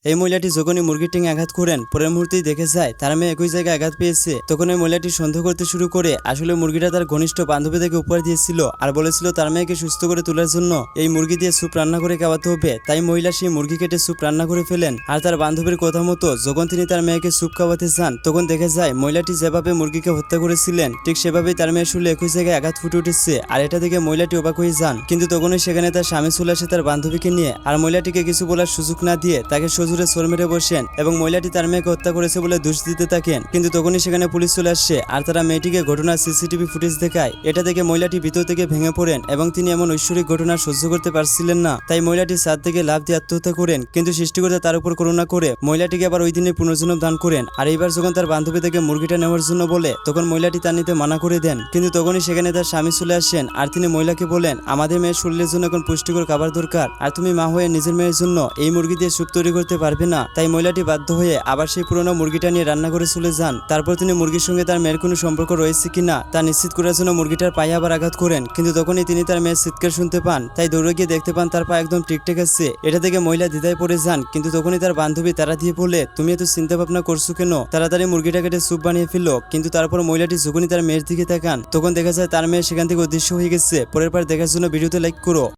এই মহিলাটি যখনই মুরগির টিং আঘাত করেন পরের মুহূর্তেই দেখে যায় তার মেয়ে একই জায়গায় আঘাত পেয়েছে। তখন ওই মহিলাটি সন্দেহ করতে শুরু করে আসলে মুরগিটা তার ঘনিষ্ঠ বান্ধবী থেকে উপহার দিয়েছিল আর বলেছিল তার মেয়েকে সুস্থ করে তোলার জন্য এই মুরগি দিয়ে স্যুপ রান্না করে খাওয়াতে হবে। তাই মহিলা সেই মুরগি কেটে স্যুপ রান্না করে ফেলেন আর তার বান্ধবীর কথা মতো যখন তিনি তার মেয়েকে স্যুপ খাওয়াতে চান তখন দেখে যায় মহিলাটি যেভাবে মুরগিকে হত্যা করেছিলেন ঠিক সেভাবেই তার মেয়ের শুলে একই জায়গায় আঘাত ফুটে উঠেছে। আর এটা দেখে মহিলাটি অবাক হয়ে যান, কিন্তু তখনই সেখানে তার স্বামী চলে আসে তার বান্ধবীকে নিয়ে আর মহিলাটিকে কিছু বলার সুযোগ না দিয়ে তাকে সজোরে চোর মেরে বসেন এবং মহিলাটি তার মেয়েকে হত্যা করেছে বলে দোষ দিতে থাকেন। কিন্তু তখনই সেখানে পুলিশ চলে আসে আর তারা মেয়েটিকে ঘটনার সিসিটিভি ফুটেজ দেখায়। এটা দেখে মহিলাটি ভিতর থেকে ভেঙে পড়েন এবং তিনি এমন ঐশ্বরিক ঘটনা সহ্য করতে পারছিলেন না। তাই মহিলাটি ছাদ থেকে লাফ দিয়ে আত্মহত্যা করেন। কিন্তু সৃষ্টিকর্তা তার উপর করুণা করে মহিলাটিকে আবার ওই দিনে পুনর্জন্ম দান করেন। আর এইবার যখন তার বান্ধবী থেকে মুরগিটা নেওয়ার জন্য বলে তখন মহিলাটি তা নিতে মানা করে দেন। কিন্তু তখনই সেখানে তার স্বামী চলে আসেন আর তিনি মহিলাকে বলেন, আমাদের মেয়ের শরীরের জন্য এখন পুষ্টিকর খাবার দরকার আর তুমি মা হয়ে নিজের মেয়ের জন্য এই মুরগি দিয়ে স্যুপ তৈরি করতে পারবে না। তাই মহিলাটি বাধ্য হয়ে আবার সেই পুরোনো মুরগিটা নিয়ে রান্না করে চলে যান। তারপর তিনি মুরগির সঙ্গে তার মেয়ের কোনো সম্পর্ক রয়েছে কিনা তা নিশ্চিত করার জন্য মুরগিটার পায়ে আবার আঘাত করেন। কিন্তু তখনই তিনি তার মেয়ের চিৎকার শুনতে পান, তাই দৌড়ে গিয়ে দেখতে পান তার পা একদম ঠিকঠাক আছে। এটা থেকে মহিলা দ্বিধায় পড়ে যান, কিন্তু তখনই তার বান্ধবী তারা দিয়ে বলে, তুমি এত চিন্তা ভাবনা করছো কেন, তাড়াতাড়ি মুরগিটা কেটে স্যুপ বানিয়ে ফেললো। কিন্তু তারপর মহিলাটি যখনই তার মেয়ের দিকে তাকান তখন দেখা যায় তার মেয়ে সেখান থেকে অদৃশ্য হয়ে গেছে। পরের বার দেখার জন্য ভিডিওতে লাইক করো।